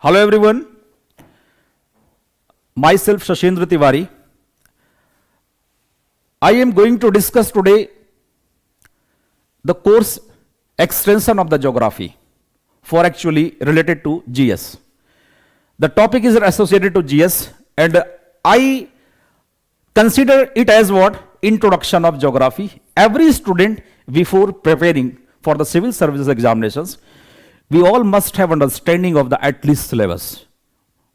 Hello everyone, myself Shashindra Tiwari. I am going to discuss today the course extension of the geography for actually related to GS. The topic is associated to GS and I consider it as what? Introduction of geography. Every student before preparing for the civil services examinations, we all must have understanding of the at least syllabus.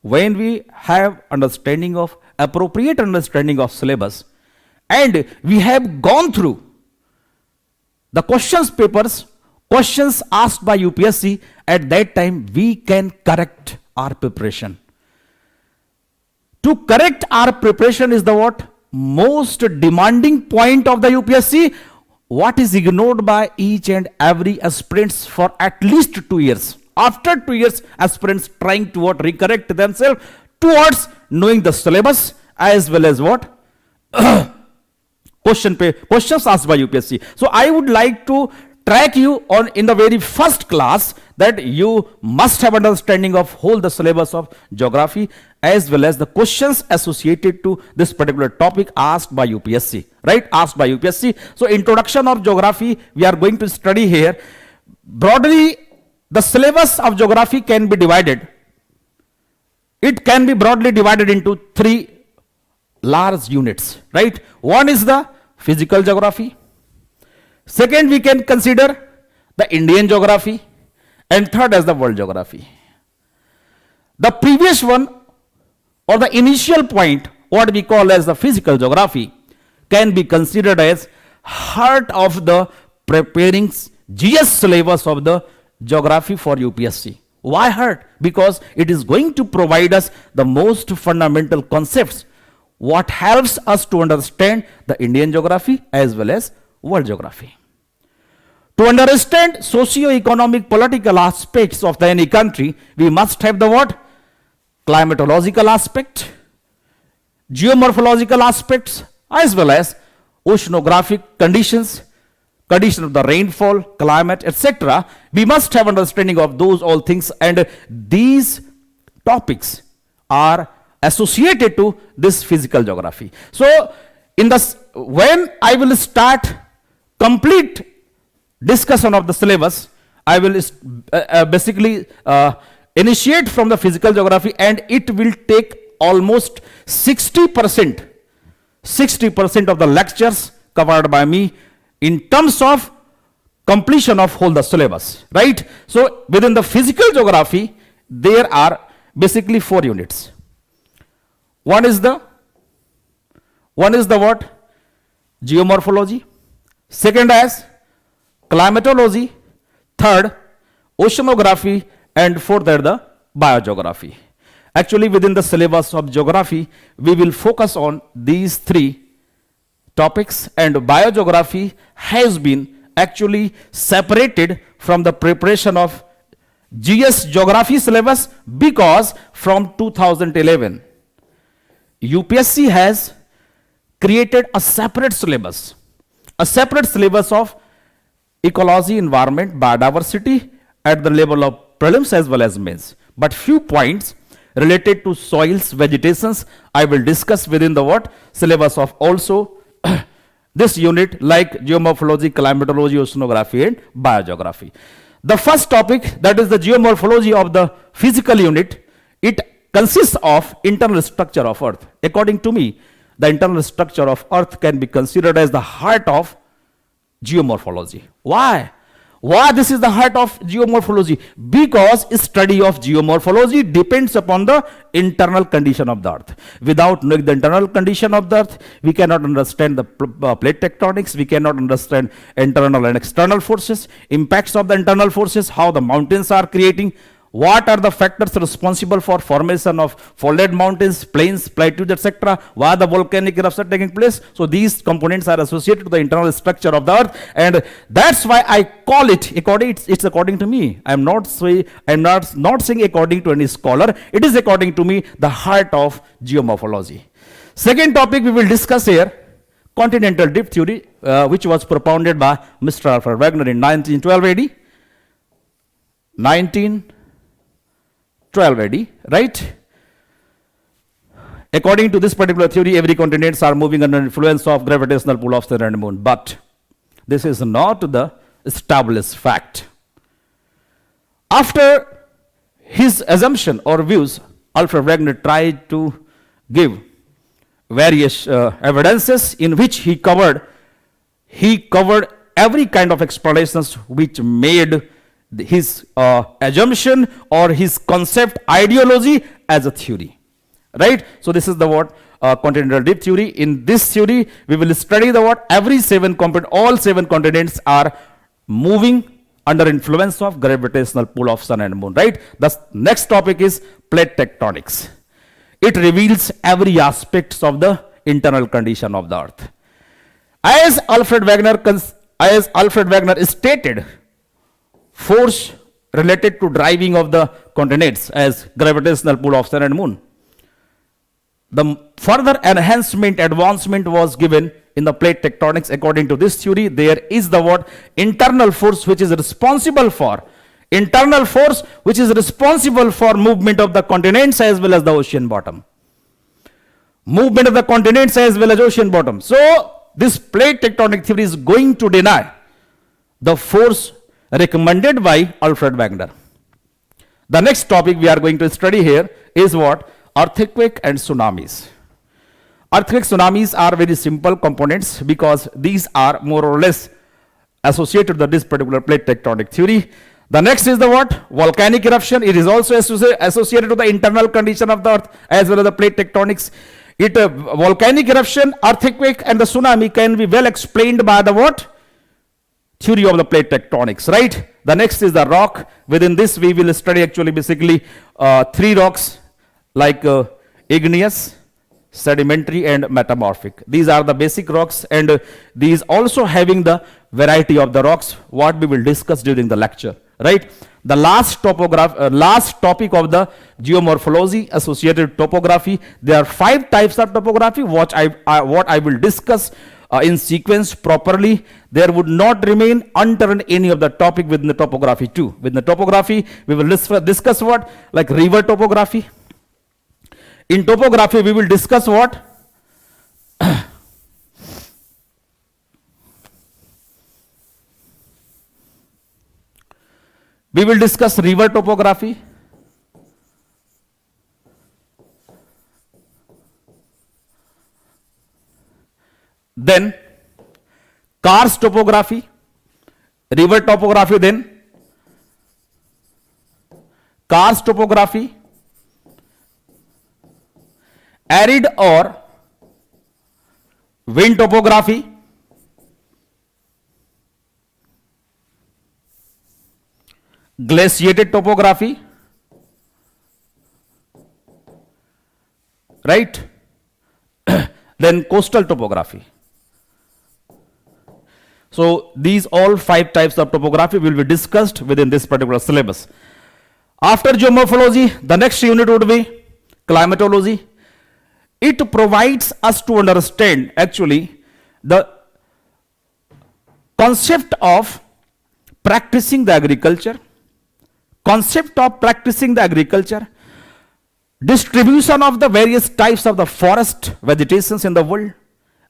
When we have understanding of appropriate understanding of syllabus and we have gone through the questions papers, questions asked by UPSC, at that time we can correct our preparation. To correct our preparation is the what? Most demanding point of the UPSC, what is ignored by each and every aspirants for at least 2 years. After 2 years, aspirants trying to what? Recorrect themselves towards knowing the syllabus as well as what? Questions asked by UPSC. So I would like to track you on in the very first class that you must have understanding of whole the syllabus of geography as well as the questions associated to this particular topic asked by UPSC, right? Asked by UPSC. So introduction of geography we are going to study here. Broadly, the syllabus of geography can be divided. It can be broadly divided into 3 large units, right? One is the physical geography. Second, we can consider the Indian geography, and third as the world geography. The previous one or the initial point, what we call as the physical geography, can be considered as heart of the preparing GS syllabus of the geography for UPSC. Why heart? Because it is going to provide us the most fundamental concepts what helps us to understand the Indian geography as well as world geography. To understand socio-economic political aspects of any country, we must have the what? Climatological aspect, geomorphological aspects, as well as oceanographic conditions, condition of the rainfall, climate, etc. We must have understanding of those all things, and these topics are associated to this physical geography. So, when I will start complete discussion of the syllabus, I will basically initiate from the physical geography, and it will take almost 60% of the lectures covered by me in terms of completion of whole the syllabus, right? So within the physical geography, there are basically 4 units. One is the what? Geomorphology. Second as climatology. Third, oceanography. And fourth are the biogeography. Actually, within the syllabus of geography, we will focus on these 3 topics, and biogeography has been actually separated from the preparation of GS geography syllabus because from 2011, UPSC has created a separate syllabus of ecology, environment, biodiversity at the level of prelims as well as mains. But few points related to soils, vegetations, I will discuss within the what? Syllabus of also this unit like geomorphology, climatology, oceanography and biogeography. The first topic, that is the geomorphology of the physical unit, it consists of internal structure of earth. According to me, the internal structure of earth can be considered as the heart of geomorphology. Why? Why this is the heart of geomorphology? Because study of geomorphology depends upon the internal condition of the earth. Without knowing the internal condition of the earth, we cannot understand the plate tectonics, we cannot understand internal and external forces, impacts of the internal forces, how the mountains are creating, what are the factors responsible for formation of folded mountains, plains, plateaus, etc. Why the volcanic eruption taking place. So these components are associated to the internal structure of the earth, and that's why I call it it's according to me. I'm not saying according to any scholar. It is according to me the heart of geomorphology. Second topic we will discuss here, continental drift theory, which was propounded by Mr. Arthur Wegener in 1912 AD. 12 AD, right? According to this particular theory, every continents are moving under influence of gravitational pull of sun and moon. But this is not the established fact. After his assumption or views, Alfred Wegener tried to give various evidences in which he covered every kind of explanations which made his assumption or his concept ideology as a theory, right? So this is the continental drift theory. In this theory, we will study the all 7 continents are moving under influence of gravitational pull of sun and moon, right? The next topic is plate tectonics. It reveals every aspect of the internal condition of the earth. As Alfred Wegener stated, force related to driving of the continents as gravitational pull of sun and moon. The further advancement was given in the plate tectonics. According to this theory, there is the internal force which is responsible for movement of the continents as well as the ocean bottom. Movement of the continents as well as ocean bottom. So this plate tectonic theory is going to deny the force recommended by Alfred Wegener. The next topic we are going to study here is earthquake and tsunamis. Earthquake tsunamis are very simple components because these are more or less associated with this particular plate tectonic theory. The next is the volcanic eruption. It is also associated with the internal condition of the earth as well as the plate tectonics. Volcanic eruption, earthquake and the tsunami can be well explained by the theory of the plate tectonics, right? The next is the rock. Within this we will study actually basically 3 rocks like igneous, sedimentary and metamorphic. These are the basic rocks, and these also having the variety of the rocks what we will discuss during the lecture, right? The last topic of the geomorphology associated topography. There are 5 types of topography what I will discuss in sequence properly. There would not remain unturned any of the topic within the topography too. Within the topography we will discuss like river topography. In topography we will discuss we will discuss river topography. Then karst topography, river topography, then karst topography, arid or wind topography, glaciated topography, right? Then coastal topography. So these all 5 types of topography will be discussed within this particular syllabus. After geomorphology, the next unit would be climatology. It provides us to understand actually the concept of practicing the agriculture, distribution of the various types of the forest vegetations in the world,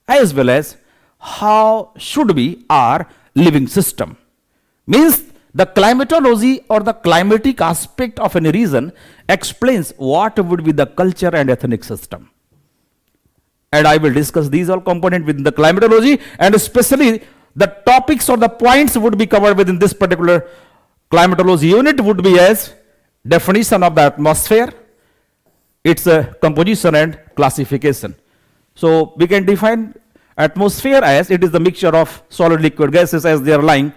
as well as how should be our living system. Means the climatology or the climatic aspect of any region explains what would be the culture and ethnic system. And I will discuss these all components within the climatology, and especially the topics or the points would be covered within this particular climatology unit would be as definition of the atmosphere, its composition and classification. So we can define atmosphere as it is the mixture of solid liquid gases as they are lying,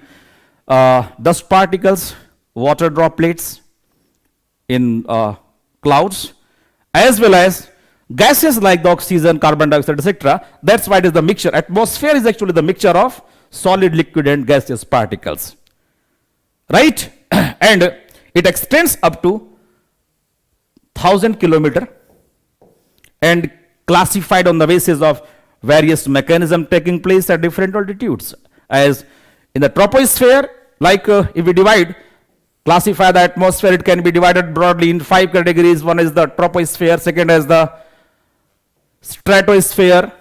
dust particles, water droplets in clouds, as well as gases like the oxygen, carbon dioxide, etc. That's why it is the mixture. Atmosphere is actually the mixture of solid, liquid and gaseous particles, right? And it extends up to 1000 kilometer and classified on the basis of various mechanism taking place at different altitudes. As in the troposphere, like if we divide classify the atmosphere, it can be divided broadly in 5 categories. One is the troposphere, second is the stratosphere,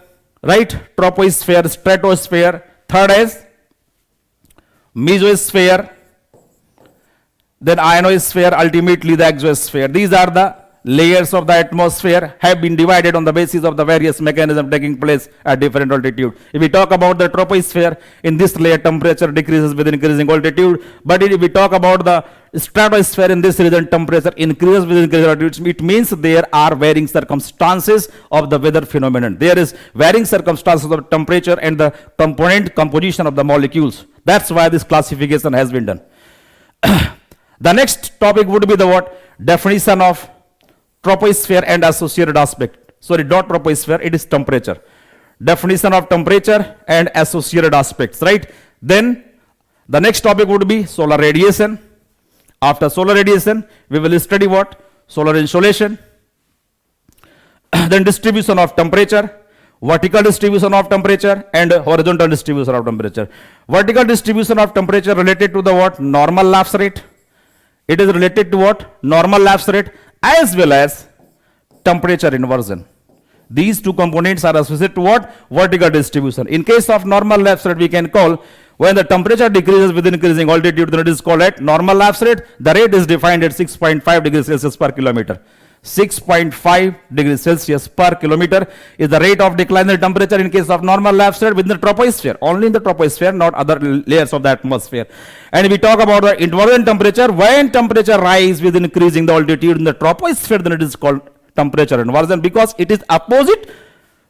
right? Troposphere, stratosphere. Third is mesosphere, then ionosphere, ultimately the exosphere. These are the layers of the atmosphere, have been divided on the basis of the various mechanisms taking place at different altitude. If we talk about the troposphere, in this layer temperature decreases with increasing altitude, but if we talk about the stratosphere, in this region temperature increases with increasing altitude. It means there are varying circumstances of the weather phenomenon. There is varying circumstances of temperature and the composition of the molecules. That's why this classification has been done. The next topic would be the what? Definition of troposphere and associated aspect. Sorry, not troposphere, it is temperature. Definition of temperature and associated aspects, right? Then the next topic would be solar radiation. After solar radiation, we will study what? Solar insolation. Then distribution of temperature, vertical distribution of temperature and horizontal distribution of temperature. Vertical distribution of temperature related to the what? Normal lapse rate. It is related to what? Normal lapse rate as well as temperature inversion. These two components are associated to what? Vertical distribution. In case of normal lapse rate, we can call when the temperature decreases with increasing altitude, then it is called at normal lapse rate. The rate is defined at 6.5 degrees Celsius per kilometer. 6.5 degrees Celsius per kilometer is the rate of decline in temperature in case of normal lapse rate within the troposphere. Only in the troposphere, not other layers of the atmosphere. And if we talk about the inversion temperature, when temperature rises with increasing the altitude in the troposphere, then it is called temperature inversion because it is opposite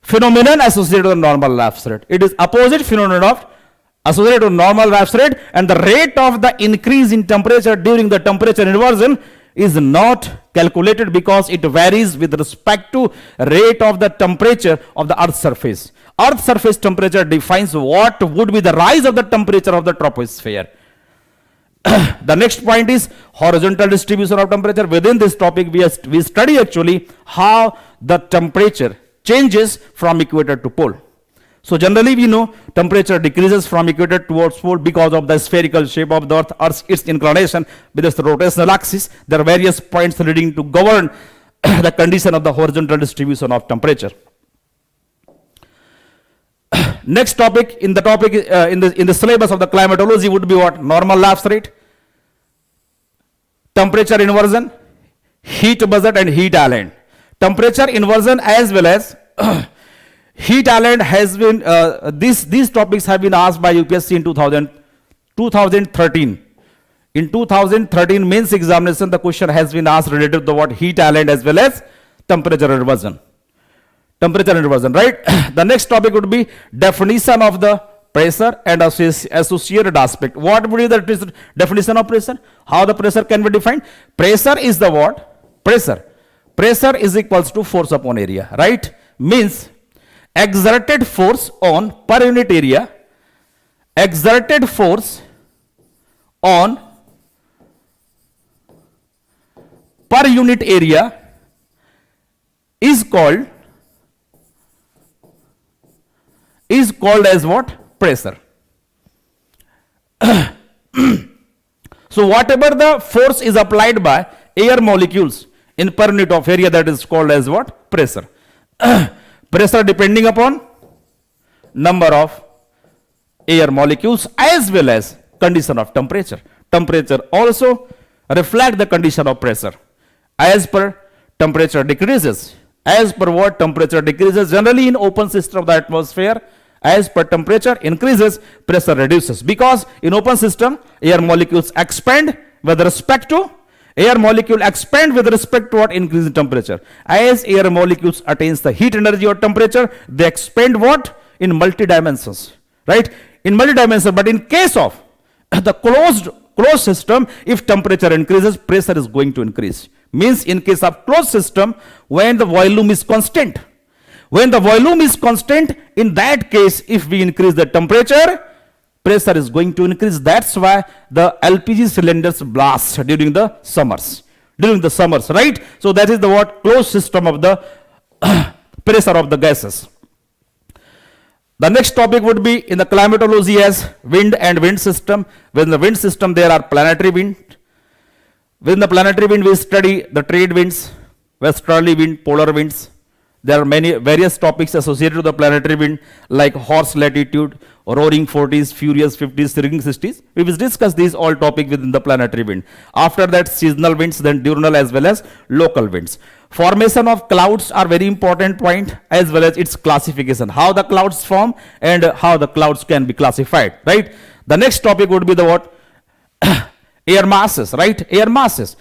phenomenon associated with normal lapse rate. It is opposite phenomenon of associated with normal lapse rate, and the rate of the increase in temperature during the temperature inversion is not calculated because it varies with respect to rate of the temperature of the Earth's surface. Earth's surface temperature defines what would be the rise of the temperature of the troposphere. The next point is horizontal distribution of temperature. Within this topic, we study actually how the temperature changes from equator to pole. So generally we know temperature decreases from equator towards pole because of the spherical shape of the Earth, its inclination with its rotational axis. There are various points leading to govern the condition of the horizontal distribution of temperature. Next topic in the in the syllabus of the climatology would be what? Normal lapse rate, temperature inversion, heat budget and heat island. Temperature inversion as well as heat island has been, these topics have been asked by UPSC in 2013. In 2013 mains examination, the question has been asked related to the what? Heat island as well as temperature inversion. Temperature inversion, right? The next topic would be definition of the pressure and associated aspect. What would be the definition of pressure? How the pressure can be defined? Pressure is the what? Pressure. Pressure is equals to force upon area, right? Means exerted force on per unit area, exerted force on per unit area is called as what? Pressure. So whatever the force is applied by air molecules in per unit of area, that is called as what? Pressure. Pressure depending upon number of air molecules as well as condition of temperature. Temperature also reflect the condition of pressure. As per temperature decreases, as per what? Temperature decreases generally in open system of the atmosphere. As per temperature increases, pressure reduces, because in open system air molecules expand with respect to what? Increase in temperature. As air molecules attains the heat energy or temperature, they expand what? In multi dimensions, right? In multi dimensions. But in case of the closed system, if temperature increases, pressure is going to increase. Means in case of closed system, when the volume is constant, in that case, if we increase the temperature, pressure is going to increase. That's why the LPG cylinders blast during the summers, right? So that is the what? Closed system of the pressure of the gases. The next topic would be in the climatology as wind and wind system. Within the wind system, there are planetary wind. Within the planetary wind, we study the trade winds, westerly wind, polar winds. There are many various topics associated with the planetary wind, like horse latitude, roaring 40s, furious 50s, swinging 60s. We will discuss these all topics within the planetary wind. After that, seasonal winds, then diurnal as well as local winds. Formation of clouds are very important point, as well as its classification, how the clouds form and how the clouds can be classified, right? The next topic would be the what? Air masses, right? Air masses.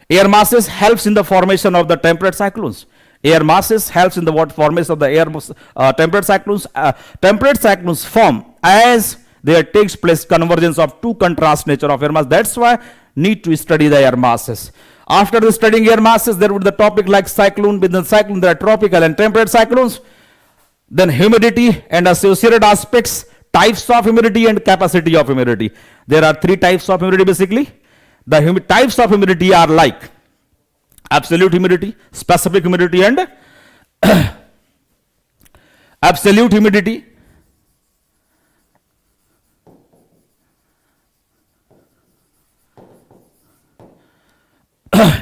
Air masses helps in the formation of the temperate cyclones. Air masses helps in the what formation of the temperate cyclones. Temperate cyclones form as there takes place convergence of two contrast nature of air mass. That's why need to study the air masses. After the studying air masses, there would be the topic like cyclone. Within cyclone, there are tropical and temperate cyclones. Then humidity and associated aspects, types of humidity and capacity of humidity. There are three types of humidity basically. The types of humidity are like absolute humidity, specific humidity, and absolute humidity,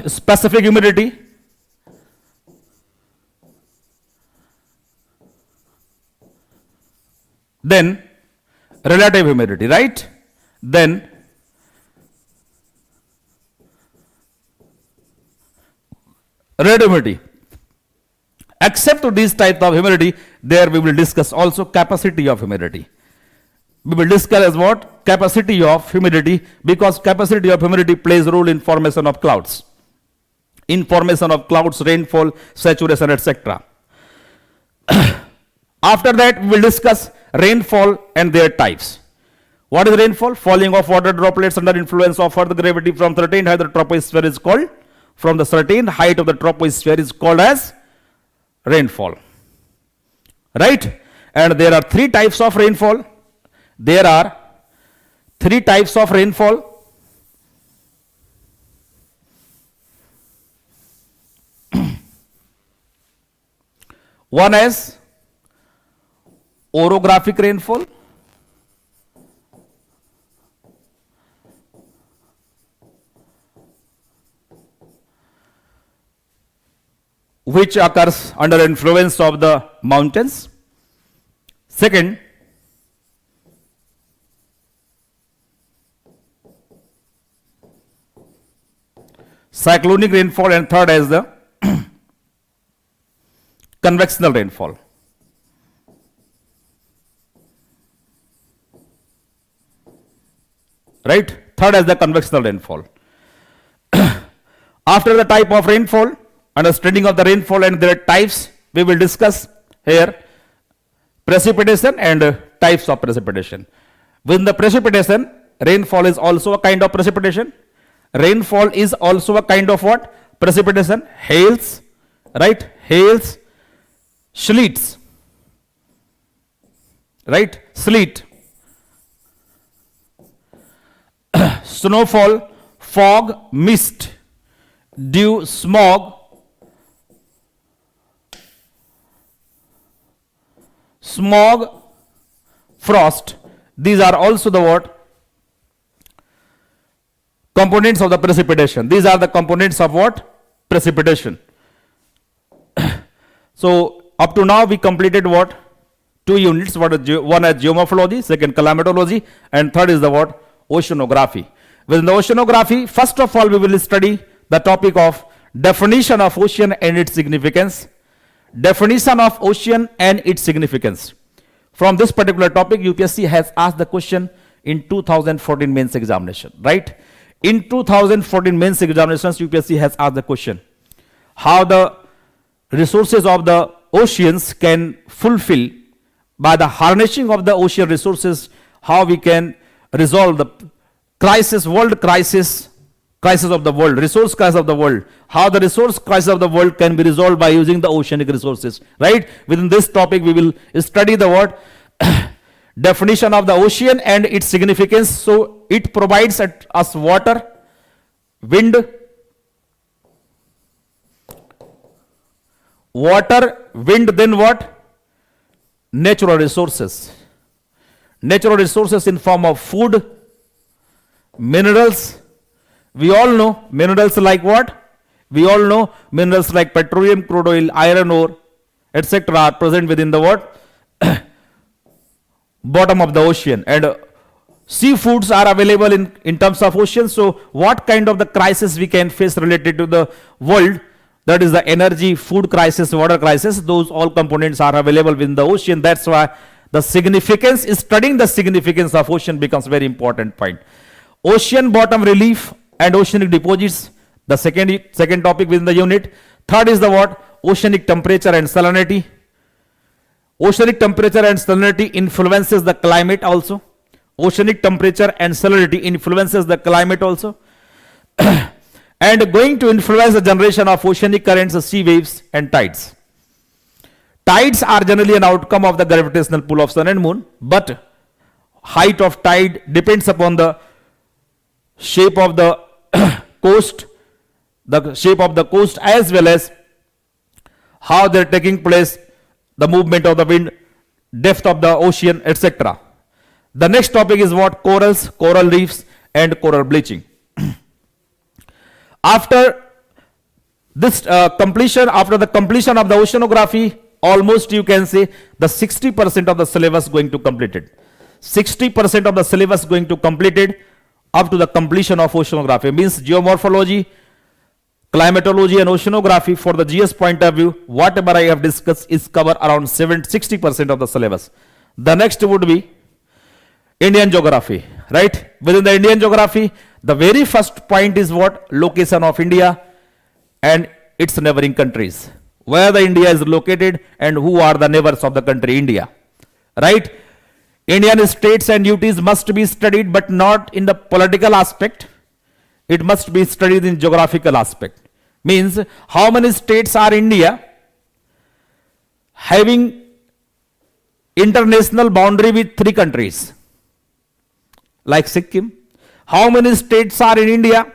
specific humidity, then relative humidity, right? Then relative humidity. Except to these types of humidity, there we will discuss also capacity of humidity. We will discuss as what? Capacity of humidity, because capacity of humidity plays a role in formation of clouds. In formation of clouds, rainfall, saturation, etc. After that, we will discuss rainfall and their types. What is rainfall? Falling of water droplets under influence of earth gravity from certain height of the troposphere is called, from the certain height of the troposphere is called as rainfall. Right? And there are three types of rainfall. There are three types of rainfall. One is orographic rainfall. Which occurs under influence of the mountains. Second, cyclonic rainfall, and third is the convectional rainfall. Right? Third is the convectional rainfall. After the type of rainfall, understanding of the rainfall and their types, we will discuss here precipitation and types of precipitation. Within the precipitation, rainfall is also a kind of precipitation. Rainfall is also a kind of what? Precipitation. Hails, right? Hails, sleets, right? Sleet, snowfall, fog, mist, dew, smog, frost. These are also the what? Components of the precipitation. These are the components of what? Precipitation. So up to now we completed what? 2 units. One is geomorphology, second climatology, and third is the what? Oceanography. Within the oceanography, first of all we will study the topic of definition of ocean and its significance. Definition of ocean and its significance. From this particular topic, UPSC has asked the question in 2014 mains examination, right? In 2014 mains examinations, UPSC has asked the question, how the resources of the oceans can fulfill, by the harnessing of the ocean resources, how we can resolve the crisis, world crisis, crisis of the world, resource crisis of the world, how the resource crisis of the world can be resolved by using the oceanic resources, right? Within this topic, we will study the word definition of the ocean and its significance. So it provides us water, wind, then what? Natural resources. Natural resources in form of food, minerals, We all know minerals like what? We all know minerals like petroleum, crude oil, iron ore, etc. are present within the what? Bottom of the ocean. And seafoods are available in terms of ocean. So what kind of the crisis we can face related to the world? That is the energy, food crisis, water crisis. Those all components are available within the ocean. That's why the significance, studying the significance of ocean becomes very important point. Ocean bottom relief and oceanic deposits, the second topic within the unit. Third is the what? Oceanic temperature and salinity. Oceanic temperature and salinity influences the climate also. Oceanic temperature and salinity influences the climate also. And going to influence the generation of oceanic currents, sea waves and tides. Tides are generally an outcome of the gravitational pull of sun and moon, but height of tide depends upon the shape of the coast, as well as how they're taking place, the movement of the wind, depth of the ocean, etc. The next topic is what? Corals, coral reefs and coral bleaching. After the completion of the oceanography, almost you can say the 60% of the syllabus going to completed. 60% of the syllabus going to completed up to the completion of oceanography. Means geomorphology, climatology and oceanography, for the GS point of view, whatever I have discussed is cover around 60% of the syllabus. The next would be Indian geography, right? Within the Indian geography, the very first point is what? Location of India and its neighboring countries. Where the India is located and who are the neighbors of the country India, right? Indian states and UTs must be studied, but not in the political aspect. It must be studied in geographical aspect. Means how many states are India having international boundary with 3 countries like Sikkim? How many states are in India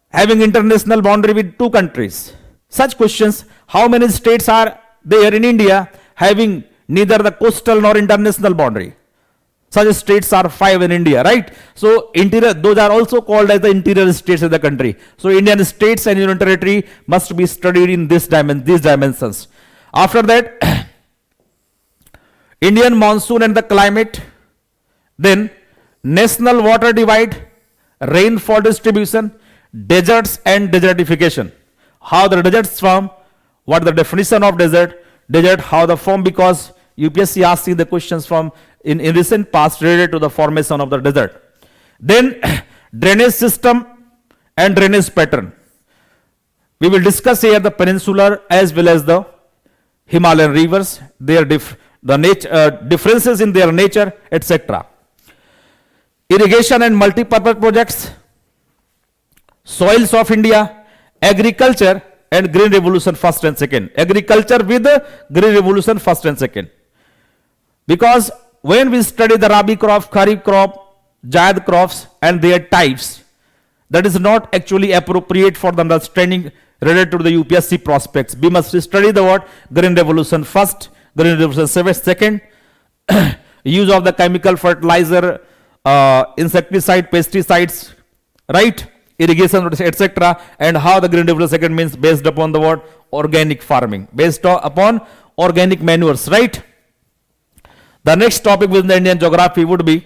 having international boundary with 2 countries? Such questions. How many states are there in India having neither the coastal nor international boundary? Such states are 5 in India, right? So interior, those are also called as the interior states of the country. So Indian states and union territory must be studied in these dimensions. After that, Indian monsoon and the climate, then national water divide, rainfall distribution, deserts and desertification. How the deserts form, what the definition of desert, how the form, because UPSC asking the questions from in recent past related to the formation of the desert. Then drainage system and drainage pattern. We will discuss here the peninsular as well as the Himalayan rivers, their differences in their nature, etc. Irrigation and multi-purpose projects, soils of India, agriculture and green revolution first and second. Agriculture with green revolution first and second. Because when we study the Rabi crop, Kharif crop, Zaid crops and their types, that is not actually appropriate for the understanding related to the UPSC prospects. We must study the what? Green revolution first, green revolution second, use of the chemical fertilizer, insecticide, pesticides, right? Irrigation, etc. And how the green revolution second means based upon the what? Organic farming, based upon organic manures, right? The next topic within the Indian geography would be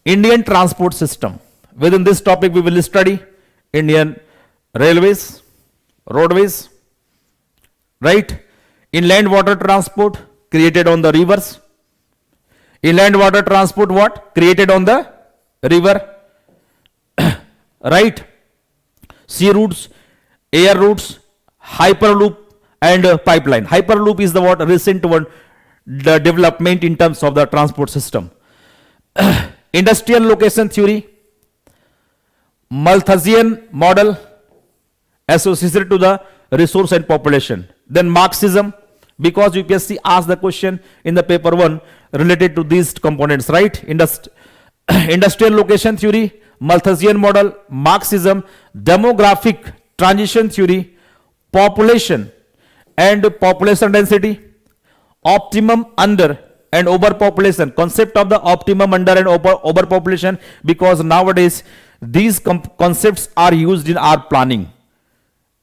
Indian transport system. Within this topic, we will study Indian railways, roadways, right? Inland water transport created on the rivers. Inland water transport what? Created on the river, right? Sea routes, air routes, hyperloop and pipeline. Hyperloop is the what? Recent one, the development in terms of the transport system. Industrial location theory, Malthusian model associated to the resource and population. Then Marxism, because UPSC asked the question in the paper 1 related to these components, right? Industrial location theory, Malthusian model, Marxism, demographic transition theory, population and population density, optimum under and overpopulation, concept of the optimum under and overpopulation, because nowadays these concepts are used in our planning.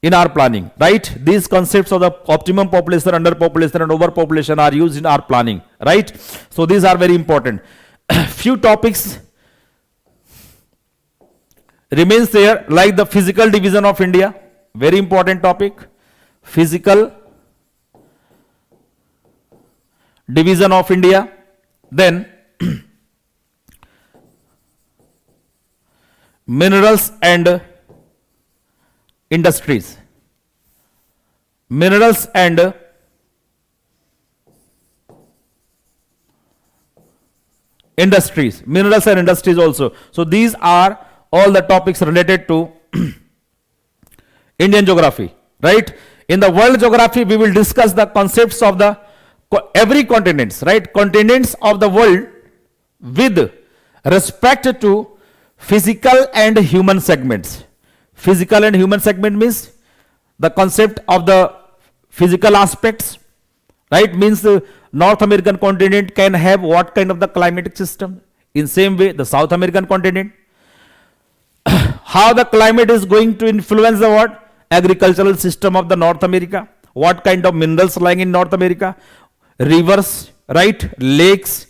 In our planning, right? These concepts of the optimum population, underpopulation, and overpopulation are used in our planning, right? So these are very important. Few topics remains there, like the physical division of India, very important topic. Physical division of India. Then minerals and industries. Minerals and industries. Minerals and industries also. So these are all the topics related to Indian geography, right? In the world geography, we will discuss the concepts of the every continents, right? Continents of the world with respect to physical and human segments. Physical and human segment means the concept of the physical aspects, right? Means the North American continent can have what kind of the climatic system. In same way, the South American continent. How the climate is going to influence the what? Agricultural system of the North America. What kind of minerals lying in North America? Rivers, right? Lakes,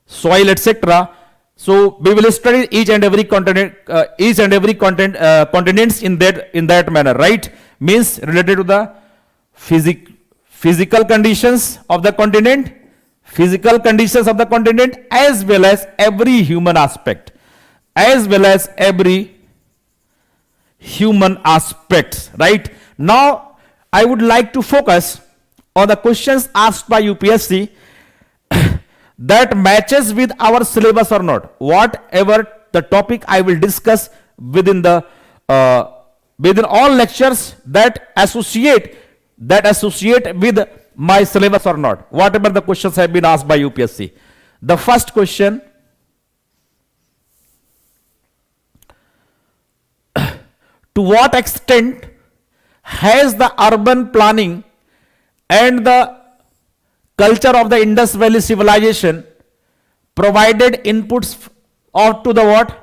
soil, etc. So we will study each and every continent, continents in that manner, right? Means related to the physical conditions of the continent, as well as every human aspect, right? Now I would like to focus on the questions asked by UPSC that matches with our syllabus or not. Whatever the topic I will discuss within the within all lectures that associate with my syllabus or not. Whatever the questions have been asked by UPSC. The first question: to what extent has the urban planning and the culture of the Indus Valley civilization provided inputs to the what?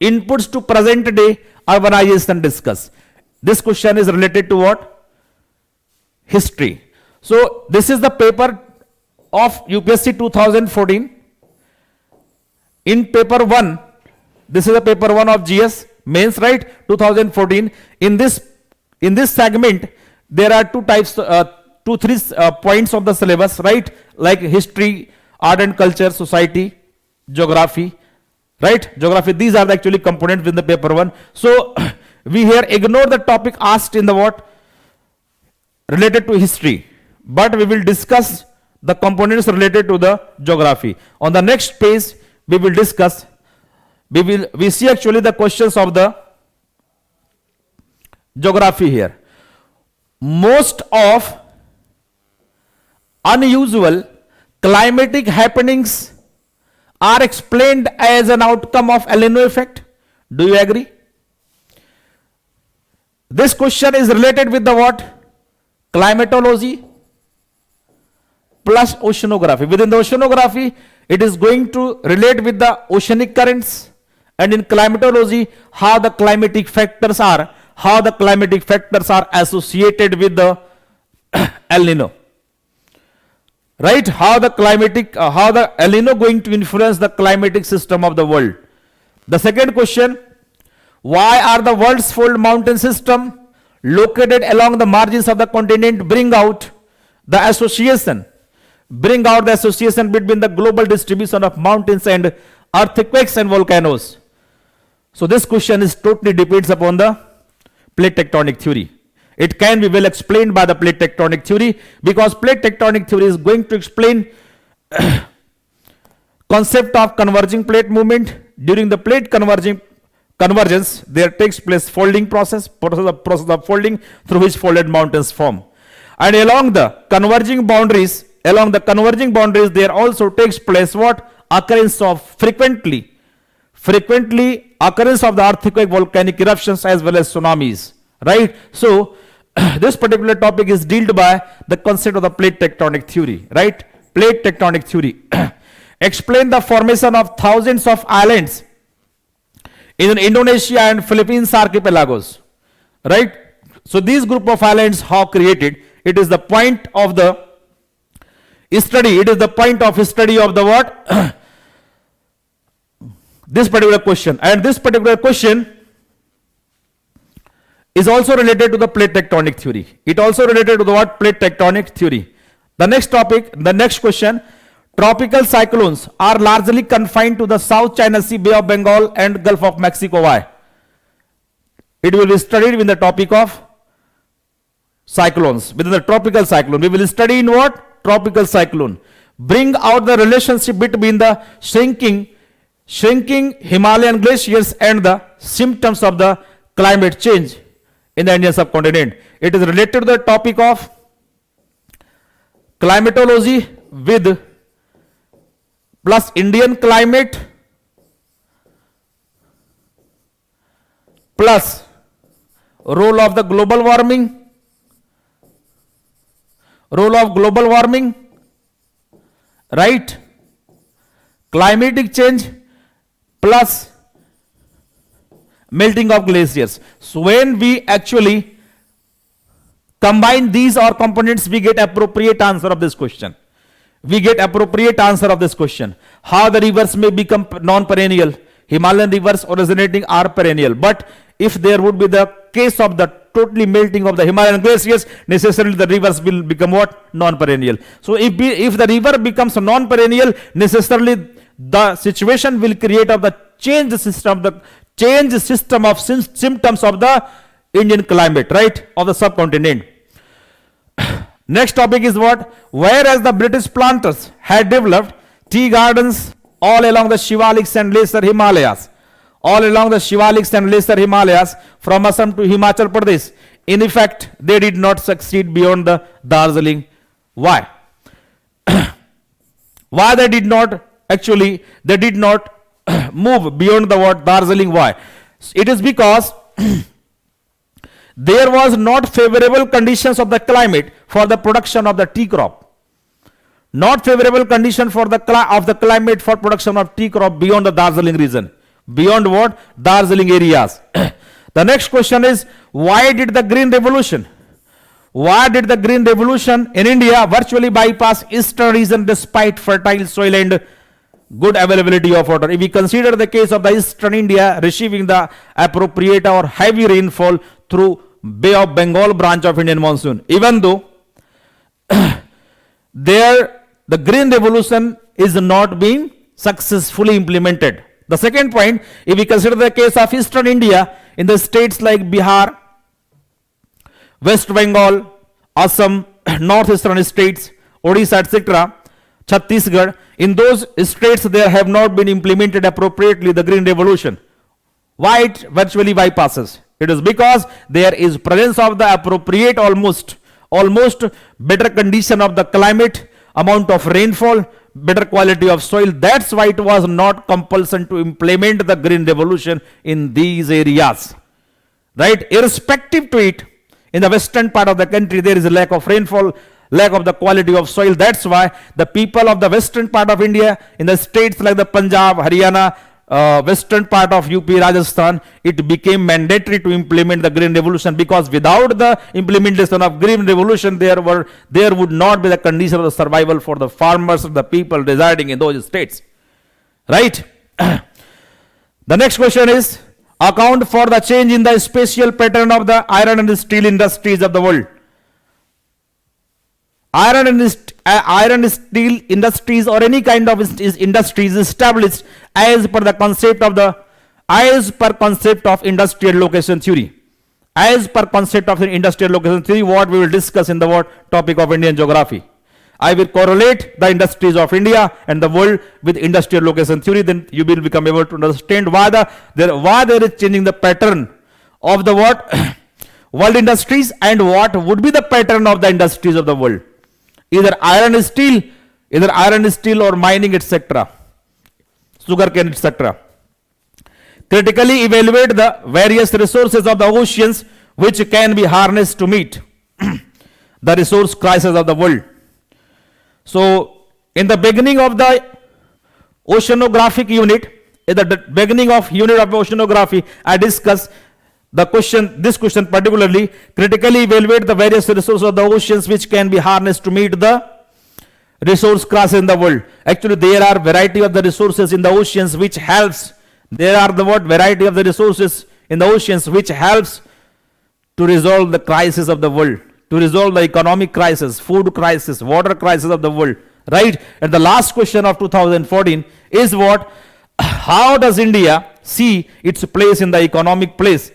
Inputs to present day urbanization discuss. This question is related to what? History. So this is the paper of UPSC 2014. In paper 1, this is the paper 1 of GS mains, right? 2014. In this segment, there are two types, three points of the syllabus, right? Like history, art and culture, society, geography, right? Geography. These are the actually components within the paper 1. So we here ignore the topic asked in the what? Related to history, but we will discuss the components related to the geography. On the next page, we will discuss. We see actually the questions of the geography here. Most of unusual climatic happenings are explained as an outcome of El Nino effect. Do you agree? This question is related with the what? Climatology plus oceanography. Within the oceanography, it is going to relate with the oceanic currents, and in climatology, how the climatic factors are associated with the El Nino. Right? How the El Nino going to influence the climatic system of the world. The second question: why are the world's fold mountain system located along the margins of the continent bring out the association between the global distribution of mountains and earthquakes and volcanoes? So this question is totally depends upon the plate tectonic theory. It can be well explained by the plate tectonic theory, because plate tectonic theory is going to explain concept of converging plate movement. During the plate convergence, there takes place folding process of folding through which folded mountains form. And along the converging boundaries, there also takes place what? Occurrence of frequently occurrence of the earthquake, volcanic eruptions, as well as tsunamis, right? So this particular topic is dealt by the concept of the plate tectonic theory, right? Plate tectonic theory. Explain the formation of thousands of islands in Indonesia and Philippines archipelagos, right? So these group of islands have created, it is the point of the study, it is the point of study of the what? This particular question, and this particular question is also related to the plate tectonic theory. It also related to the what? Plate tectonic theory. The next topic, the next question, tropical cyclones are largely confined to the South China Sea, Bay of Bengal and Gulf of Mexico. Why? It will be studied in the topic of cyclones, within the tropical cyclone. We will study in what? Tropical cyclone. Bring out the relationship between the shrinking Himalayan glaciers and the symptoms of the climate change in the Indian subcontinent. It is related to the topic of climatology with plus Indian climate plus role of the global warming, right? Climatic change plus melting of glaciers. So when we actually combine these or components, we get appropriate answer of this question. We get appropriate answer of this question. How the rivers may become non-perennial. Himalayan rivers originating are perennial. But if there would be the case of the totally melting of the Himalayan glaciers, necessarily the rivers will become what? Non-perennial. So if the river becomes non-perennial, necessarily the situation will create of the change system of symptoms of the Indian climate, right, of the subcontinent. Next topic is what? Whereas the British planters had developed tea gardens all along the Shivaliks and Lesser Himalayas, from Assam to Himachal Pradesh, in effect they did not succeed beyond the Darjeeling. Why? Why they did not move beyond the what? Darjeeling. Why? It is because there was not favorable conditions of the climate for the production of the tea crop. Not favorable condition for the climate for production of tea crop beyond the Darjeeling region. Beyond what? Darjeeling areas. The next question is, why did the Green Revolution in India virtually bypass eastern region despite fertile soil and good availability of water? If we consider the case of the eastern India receiving the appropriate or heavy rainfall through Bay of Bengal branch of Indian monsoon, even though there the Green Revolution is not being successfully implemented. The second point, if we consider the case of eastern India in the states like Bihar, West Bengal, Assam, northeastern states, Odisha, etc., Chhattisgarh, in those states there have not been implemented appropriately the Green Revolution. Why it virtually bypasses? It is because there is presence of the appropriate almost better condition of the climate, amount of rainfall, better quality of soil. That's why it was not compulsion to implement the Green Revolution in these areas, right? Irrespective to it, in the western part of the country there is a lack of rainfall, lack of the quality of soil. That's why the people of the western part of India, in the states like the Punjab, Haryana, western part of UP, Rajasthan, it became mandatory to implement the Green Revolution, because without the implementation of Green Revolution there would not be the condition of the survival for the farmers, the people residing in those states, right? The next question is, account for the change in the spatial pattern of the iron and steel industries of the world. Iron and steel industries or any kind of industries established as per concept of industrial location theory. As per concept of the industrial location theory, what we will discuss in the topic of Indian geography. I will correlate the industries of India and the world with industrial location theory. Then you will become able to understand why there is changing the pattern of the world industries, and what would be the pattern of the industries of the world. Either iron and steel or mining, etc., sugarcane, etc. Critically evaluate the various resources of the oceans which can be harnessed to meet the resource crisis of the world. So, in the beginning of the oceanographic unit, at the beginning of unit of oceanography, I discussed this question particularly, critically evaluate the various resources of the oceans which can be harnessed to meet the resource crisis in the world. Actually, there are variety of the resources in the oceans which helps. There are the variety of the resources in the oceans which helps to resolve the crisis of the world, to resolve the economic crisis, food crisis, water crisis of the world, right? And the last question of 2014 is what? How does India see its place in the economic place,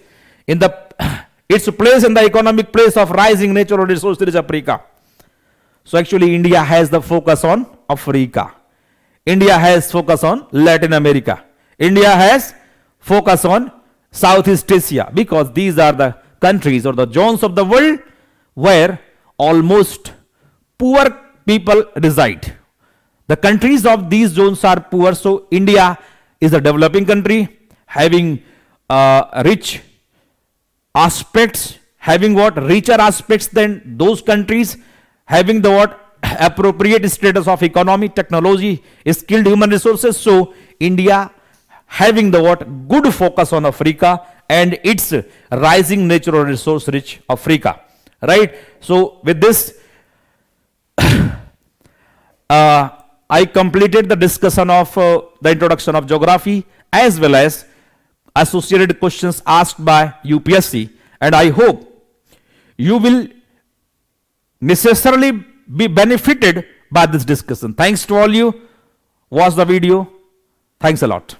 its place in the economic place of rising natural resources Africa? So actually India has the focus on Africa. India has focus on Latin America. India has focus on Southeast Asia, because these are the countries or the zones of the world where almost poor people reside. The countries of these zones are poor, so India is a developing country having rich aspects, having richer aspects than those countries, having the appropriate status of economy, technology, skilled human resources. So India having the good focus on Africa and its rising natural resource rich Africa, right? So with this I completed the discussion of the introduction of geography as well as associated questions asked by UPSC, and I hope you will necessarily be benefited by this discussion. Thanks to all you. Watch the video. Thanks a lot.